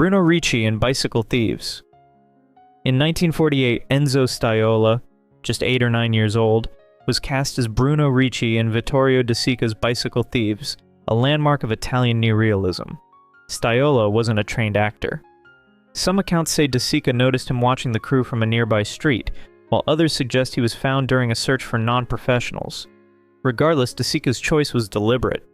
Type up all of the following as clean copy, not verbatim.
Bruno Richi in Bicycle Thieves. In 1948, Enzo Staiola, just 8 or 9 years old, was cast as Bruno Richi in Vittorio De Sica's Bicycle Thieves, a landmark of Italian neorealism. Staiola wasn't a trained actor. Some accounts say De Sica noticed him watching the crew from a nearby street, while others suggest he was found during a search for non-professionals. Regardless, De Sica's choice was deliberate.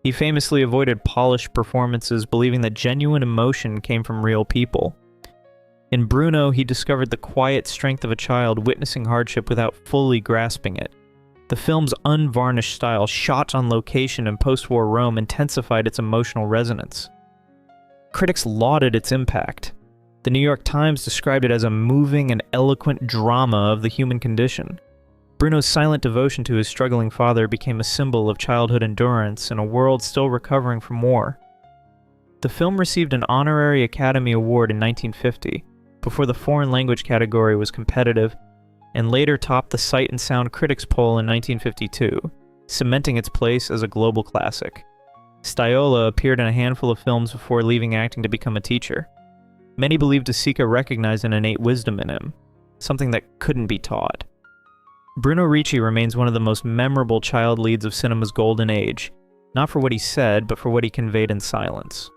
He famously avoided polished performances, believing that genuine emotion came from real people. In Bruno, he discovered the quiet strength of a child witnessing hardship without fully grasping it. The film's unvarnished style, shot on location in post-war Rome, intensified its emotional resonance. Critics lauded its impact. The New York Times described it as a moving and eloquent drama of the human condition. Bruno's silent devotion to his struggling father became a symbol of childhood endurance in a world still recovering from war. The film received an honorary Academy Award in 1950, before the foreign language category was competitive, and later topped the Sight and Sound Critics Poll in 1952, cementing its place as a global classic. Staiola appeared in a handful of films before leaving acting to become a teacher. Many believe De Sica recognized an innate wisdom in him, something that couldn't be taught. Bruno Richi remains one of the most memorable child leads of cinema's golden age, not for what he said, but for what he conveyed in silence.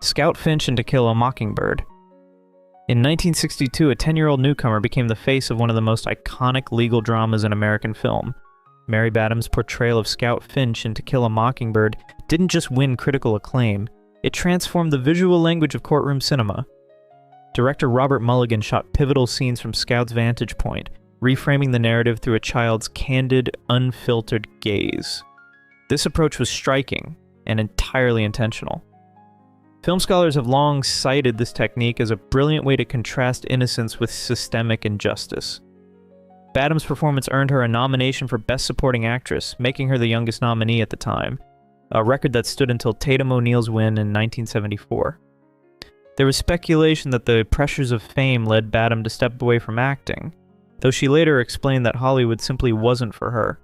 Scout Finch in To Kill a Mockingbird. In 1962, a 10-year-old newcomer became the face of one of the most iconic legal dramas in American film. Mary Badham's portrayal of Scout Finch in To Kill a Mockingbird didn't just win critical acclaim, it transformed the visual language of courtroom cinema. Director Robert Mulligan shot pivotal scenes from Scout's vantage point, reframing the narrative through a child's candid, unfiltered gaze. This approach was striking and entirely intentional. Film scholars have long cited this technique as a brilliant way to contrast innocence with systemic injustice. Badham's performance earned her a nomination for Best Supporting Actress, making her the youngest nominee at the time, a record that stood until Tatum O'Neal's win in 1974. There was speculation that the pressures of fame led Badham to step away from acting, though she later explained that Hollywood simply wasn't for her.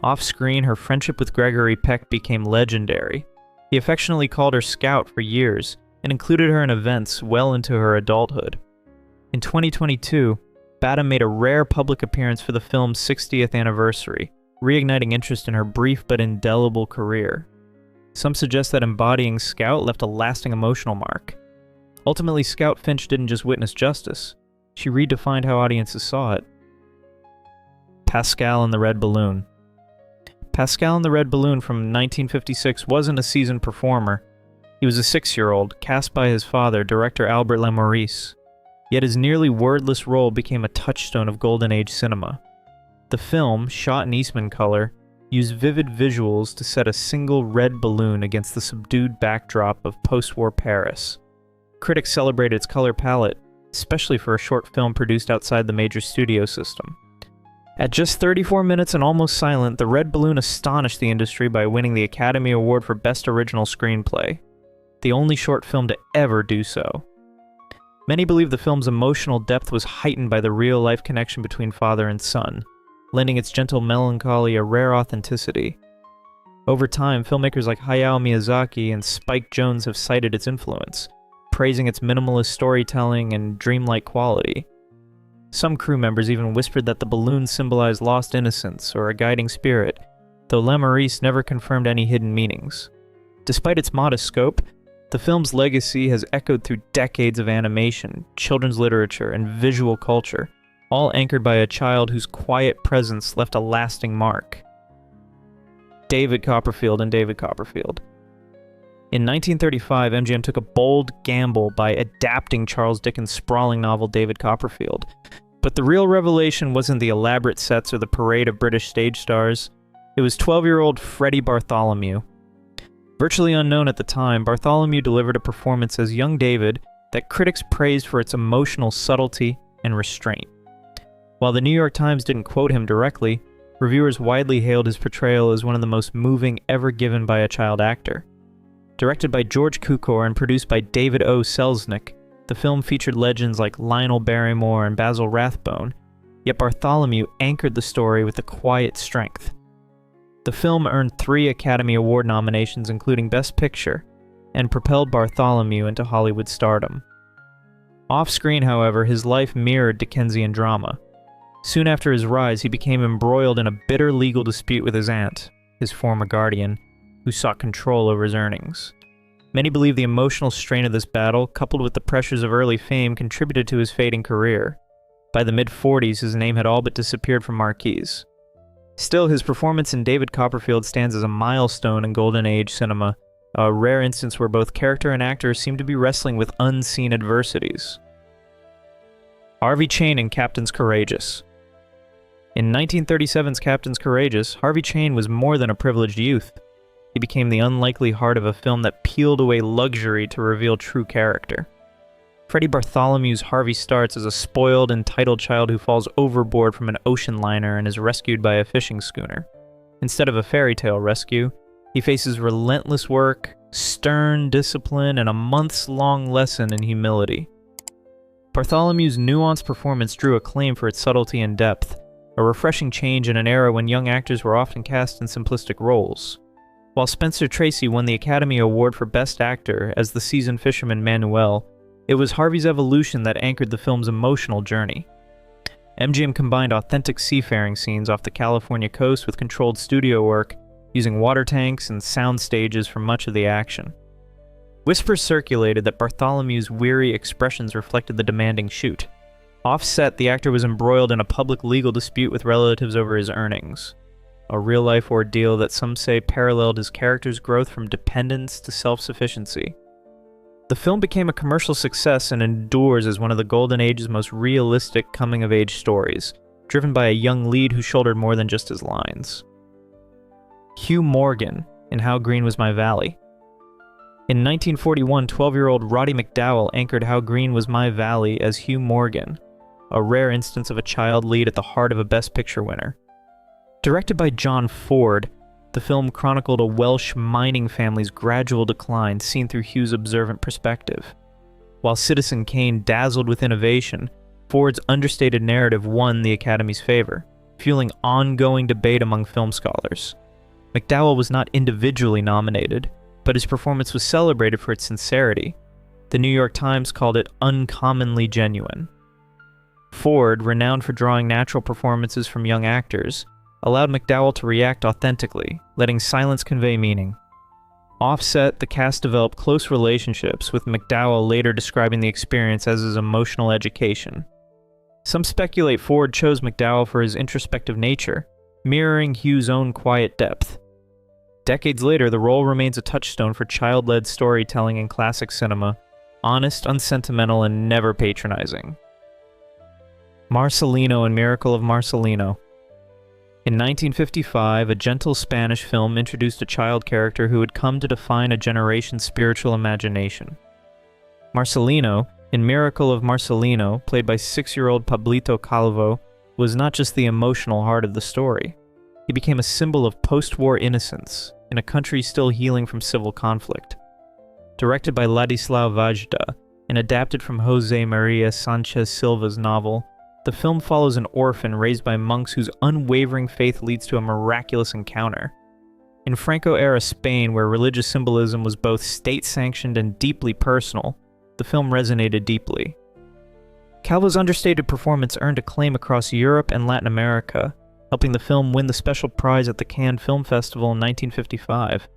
Off-screen, her friendship with Gregory Peck became legendary. He affectionately called her Scout for years, and included her in events well into her adulthood. In 2022, Badham made a rare public appearance for the film's 60th anniversary, reigniting interest in her brief but indelible career. Some suggest that embodying Scout left a lasting emotional mark. Ultimately, Scout Finch didn't just witness justice, she redefined how audiences saw it. Pascal and the Red Balloon. Pascal and the Red Balloon from 1956 wasn't a seasoned performer. He was a 6-year-old, cast by his father, director Albert Lamorisse. Yet his nearly wordless role became a touchstone of Golden Age cinema. The film, shot in Eastman color, used vivid visuals to set a single red balloon against the subdued backdrop of post-war Paris. Critics celebrated its color palette, especially for a short film produced outside the major studio system. At just 34 minutes and almost silent, The Red Balloon astonished the industry by winning the Academy Award for Best Original Screenplay, the only short film to ever do so. Many believe the film's emotional depth was heightened by the real-life connection between father and son, lending its gentle melancholy a rare authenticity. Over time, filmmakers like Hayao Miyazaki and Spike Jonze have cited its influence, praising its minimalist storytelling and dreamlike quality. Some crew members even whispered that the balloon symbolized lost innocence or a guiding spirit, though Lamorisse never confirmed any hidden meanings. Despite its modest scope, the film's legacy has echoed through decades of animation, children's literature, and visual culture, all anchored by a child whose quiet presence left a lasting mark. David Copperfield and David Copperfield. In 1935, MGM took a bold gamble by adapting Charles Dickens' sprawling novel David Copperfield. But the real revelation wasn't the elaborate sets or the parade of British stage stars. It was 12-year-old Freddie Bartholomew. Virtually unknown at the time, Bartholomew delivered a performance as young David that critics praised for its emotional subtlety and restraint. While the New York Times didn't quote him directly, reviewers widely hailed his portrayal as one of the most moving ever given by a child actor. Directed by George Cukor and produced by David O. Selznick, the film featured legends like Lionel Barrymore and Basil Rathbone, yet Bartholomew anchored the story with a quiet strength. The film earned 3 Academy Award nominations, including Best Picture, and propelled Bartholomew into Hollywood stardom. Off-screen, however, his life mirrored Dickensian drama. Soon after his rise, he became embroiled in a bitter legal dispute with his aunt, his former guardian, who sought control over his earnings. Many believe the emotional strain of this battle, coupled with the pressures of early fame, contributed to his fading career. By the mid-40s, his name had all but disappeared from marquees. Still, his performance in David Copperfield stands as a milestone in Golden Age cinema, a rare instance where both character and actor seem to be wrestling with unseen adversities. Harvey Chain in Captains Courageous. In 1937's Captains Courageous, Harvey Chain was more than a privileged youth. He became the unlikely heart of a film that peeled away luxury to reveal true character. Freddie Bartholomew's Harvey starts as a spoiled, entitled child who falls overboard from an ocean liner and is rescued by a fishing schooner. Instead of a fairy tale rescue, he faces relentless work, stern discipline, and a months-long lesson in humility. Bartholomew's nuanced performance drew acclaim for its subtlety and depth, a refreshing change in an era when young actors were often cast in simplistic roles. While Spencer Tracy won the Academy Award for Best Actor as the seasoned fisherman Manuel, it was Harvey's evolution that anchored the film's emotional journey. MGM combined authentic seafaring scenes off the California coast with controlled studio work, using water tanks and sound stages for much of the action. Whispers circulated that Bartholomew's weary expressions reflected the demanding shoot. Offset, the actor was embroiled in a public legal dispute with relatives over his earnings, a real-life ordeal that some say paralleled his character's growth from dependence to self-sufficiency. The film became a commercial success and endures as one of the Golden Age's most realistic coming-of-age stories, driven by a young lead who shouldered more than just his lines. Hugh Morgan in How Green Was My Valley. In 1941, 12-year-old Roddy McDowall anchored How Green Was My Valley as Hugh Morgan, a rare instance of a child lead at the heart of a Best Picture winner. Directed by John Ford, the film chronicled a Welsh mining family's gradual decline seen through Hugh's observant perspective. While Citizen Kane dazzled with innovation, Ford's understated narrative won the Academy's favor, fueling ongoing debate among film scholars. McDowall was not individually nominated, but his performance was celebrated for its sincerity. The New York Times called it uncommonly genuine. Ford, renowned for drawing natural performances from young actors, allowed McDowall to react authentically, letting silence convey meaning. Offset, the cast developed close relationships, with McDowall later describing the experience as his emotional education. Some speculate Ford chose McDowall for his introspective nature, mirroring Hugh's own quiet depth. Decades later, the role remains a touchstone for child-led storytelling in classic cinema, honest, unsentimental, and never patronizing. Marcelino and Miracle of Marcelino. In 1955, a gentle Spanish film introduced a child character who had come to define a generation's spiritual imagination. Marcelino, in Miracle of Marcelino, played by 6-year-old Pablito Calvo, was not just the emotional heart of the story. He became a symbol of post-war innocence in a country still healing from civil conflict. Directed by Ladislau Vajda and adapted from Jose Maria Sanchez Silva's novel, the film follows an orphan raised by monks whose unwavering faith leads to a miraculous encounter. In Franco-era Spain, where religious symbolism was both state-sanctioned and deeply personal, the film resonated deeply. Calvo's understated performance earned acclaim across Europe and Latin America, helping the film win the special prize at the Cannes Film Festival in 1955.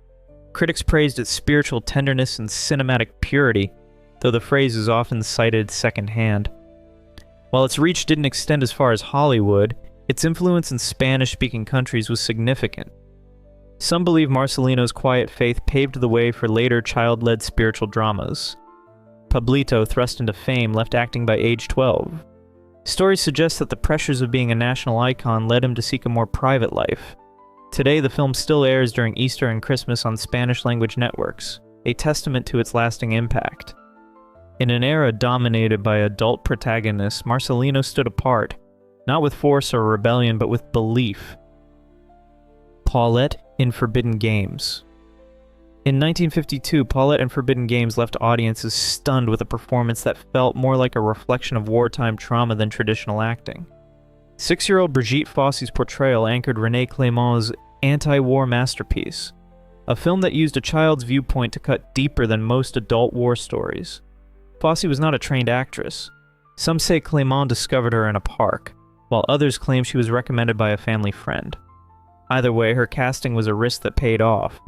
Critics praised its spiritual tenderness and cinematic purity, though the phrase is often cited secondhand. While its reach didn't extend as far as Hollywood, its influence in Spanish-speaking countries was significant. Some believe Marcelino's quiet faith paved the way for later child-led spiritual dramas. Pablito, thrust into fame, left acting by age 12. Stories suggest that the pressures of being a national icon led him to seek a more private life. Today, the film still airs during Easter and Christmas on Spanish-language networks, a testament to its lasting impact. In an era dominated by adult protagonists, Marcelino stood apart, not with force or rebellion, but with belief. Paulette in Forbidden Games. In 1952, Paulette in Forbidden Games left audiences stunned with a performance that felt more like a reflection of wartime trauma than traditional acting. 6-year-old Brigitte Fosse's portrayal anchored René Clément's anti-war masterpiece. a film that used a child's viewpoint to cut deeper than most adult war stories. Fosse was not a trained actress. Some say Clément discovered her in a park, while others claim she was recommended by a family friend. Either way, her casting was a risk that paid off.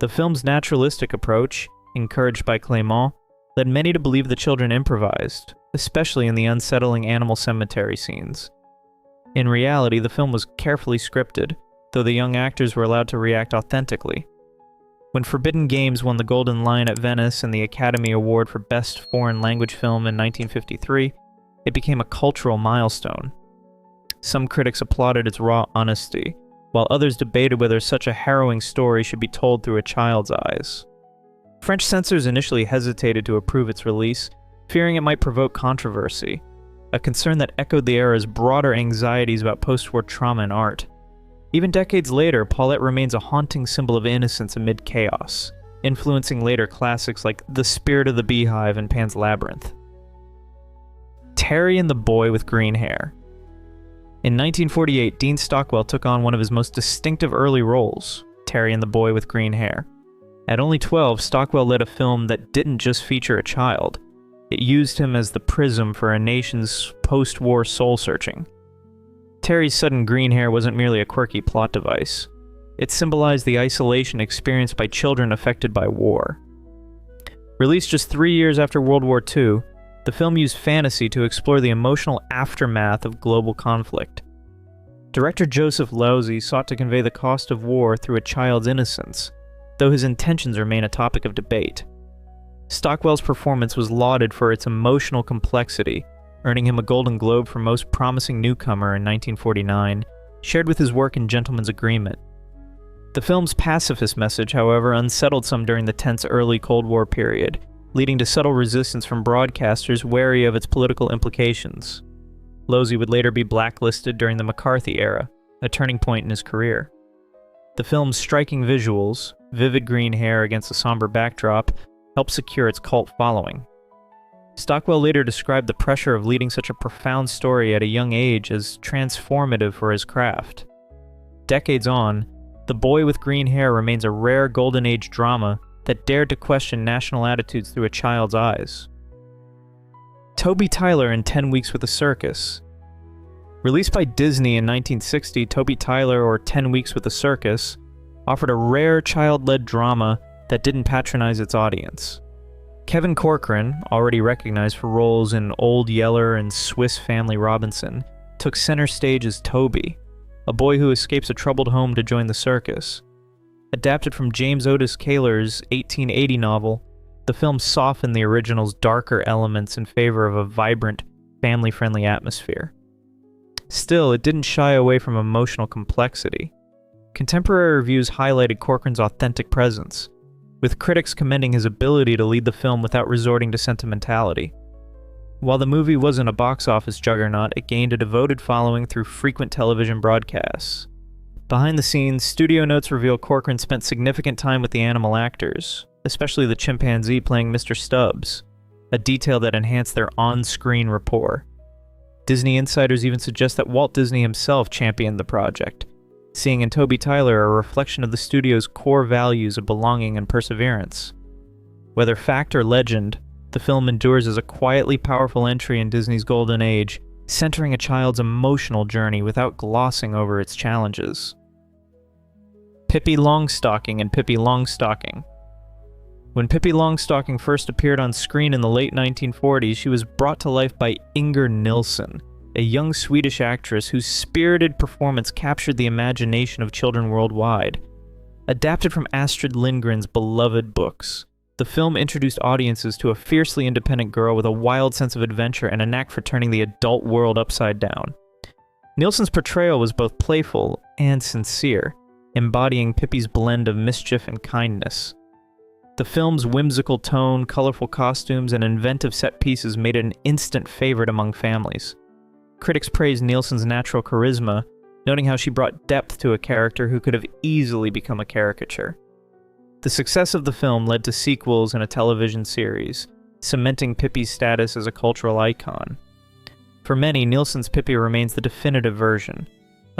The film's naturalistic approach, encouraged by Clément, led many to believe the children improvised, especially in the unsettling animal cemetery scenes. In reality, the film was carefully scripted, though the young actors were allowed to react authentically. When Forbidden Games won the Golden Lion at Venice and the Academy Award for Best Foreign Language Film in 1953, it became a cultural milestone. Some critics applauded its raw honesty, while others debated whether such a harrowing story should be told through a child's eyes. French censors initially hesitated to approve its release, fearing it might provoke controversy, a concern that echoed the era's broader anxieties about post-war trauma in art. Even decades later, Paulette remains a haunting symbol of innocence amid chaos, influencing later classics like The Spirit of the Beehive and Pan's Labyrinth. Terry and the Boy with Green Hair. In 1948, Dean Stockwell took on one of his most distinctive early roles, Terry and the Boy with Green Hair. At only 12, Stockwell led a film that didn't just feature a child. It used him as the prism for a nation's post-war soul-searching. Terry's sudden green hair wasn't merely a quirky plot device. It symbolized the isolation experienced by children affected by war. Released just 3 years after World War II, the film used fantasy to explore the emotional aftermath of global conflict. Director Joseph Losey sought to convey the cost of war through a child's innocence, though his intentions remain a topic of debate. Stockwell's performance was lauded for its emotional complexity, earning him a Golden Globe for Most Promising Newcomer in 1949, shared with his work in Gentleman's Agreement. The film's pacifist message, however, unsettled some during the tense early Cold War period, leading to subtle resistance from broadcasters wary of its political implications. Losey would later be blacklisted during the McCarthy era, a turning point in his career. The film's striking visuals, vivid green hair against a somber backdrop, helped secure its cult following. Stockwell later described the pressure of leading such a profound story at a young age as transformative for his craft. Decades on, The Boy with Green Hair remains a rare Golden Age drama that dared to question national attitudes through a child's eyes. Toby Tyler in 10 Weeks with a Circus. Released by Disney in 1960, Toby Tyler, or 10 Weeks with a Circus, offered a rare child-led drama that didn't patronize its audience. Kevin Corcoran, already recognized for roles in Old Yeller and Swiss Family Robinson, took center stage as Toby, a boy who escapes a troubled home to join the circus. Adapted from James Otis Kaler's 1880 novel, the film softened the original's darker elements in favor of a vibrant, family-friendly atmosphere. Still, it didn't shy away from emotional complexity. Contemporary reviews highlighted Corcoran's authentic presence, with critics commending his ability to lead the film without resorting to sentimentality. While the movie wasn't a box office juggernaut, it gained a devoted following through frequent television broadcasts. Behind the scenes, studio notes reveal Corcoran spent significant time with the animal actors, especially the chimpanzee playing Mr. Stubbs, a detail that enhanced their on-screen rapport. Disney insiders even suggest that Walt Disney himself championed the project, seeing in Toby Tyler a reflection of the studio's core values of belonging and perseverance. Whether fact or legend, the film endures as a quietly powerful entry in Disney's golden age, centering a child's emotional journey without glossing over its challenges. Pippy Longsttocking and Pippy Longsttocking. When Pippy Longsttocking first appeared on screen in the late 1940s, she was brought to life by Inger Nilsson, a young Swedish actress whose spirited performance captured the imagination of children worldwide. Adapted from Astrid Lindgren's beloved books, the film introduced audiences to a fiercely independent girl with a wild sense of adventure and a knack for turning the adult world upside down. Nilsson's portrayal was both playful and sincere, embodying Pippi's blend of mischief and kindness. The film's whimsical tone, colorful costumes, and inventive set pieces made it an instant favorite among families. Critics praised Nilsson's natural charisma, noting how she brought depth to a character who could have easily become a caricature. The success of the film led to sequels and a television series, cementing Pippi's status as a cultural icon. For many, Nilsson's Pippi remains the definitive version,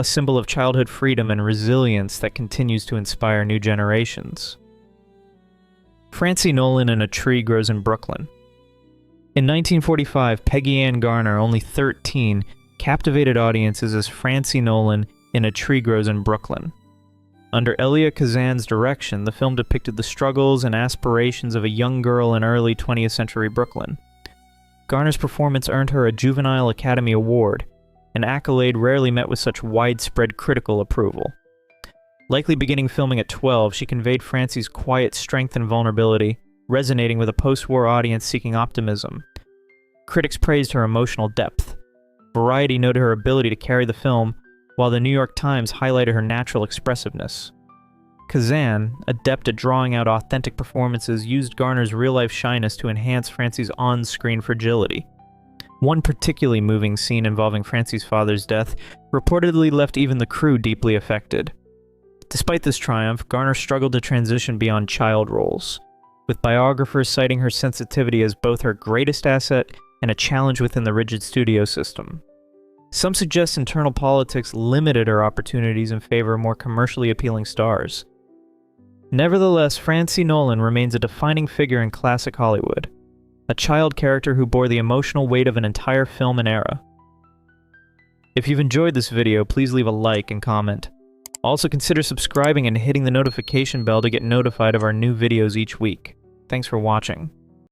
a symbol of childhood freedom and resilience that continues to inspire new generations. Francie Nolan in A Tree Grows in Brooklyn. In 1945, Peggy Ann Garner, only 13, captivated audiences as Francie Nolan in A Tree Grows in Brooklyn. Under Elia Kazan's direction, the film depicted the struggles and aspirations of a young girl in early 20th century Brooklyn. Garner's performance earned her a Juvenile Academy Award, an accolade rarely met with such widespread critical approval. Likely beginning filming at 12, she conveyed Francie's quiet strength and vulnerability, resonating with a post-war audience seeking optimism. Critics praised her emotional depth. Variety noted her ability to carry the film, while the New York Times highlighted her natural expressiveness. Kazan, adept at drawing out authentic performances, used Garner's real-life shyness to enhance Francie's on-screen fragility. One particularly moving scene involving Francie's father's death reportedly left even the crew deeply affected. Despite this triumph, Garner struggled to transition beyond child roles, with biographers citing her sensitivity as both her greatest asset and a challenge within the rigid studio system. Some suggest internal politics limited her opportunities in favor of more commercially appealing stars. Nevertheless, Francie Nolan remains a defining figure in classic Hollywood, a child character who bore the emotional weight of an entire film and era. If you've enjoyed this video, please leave a like and comment. Also consider subscribing and hitting the notification bell to get notified of our new videos each week. Thanks for watching.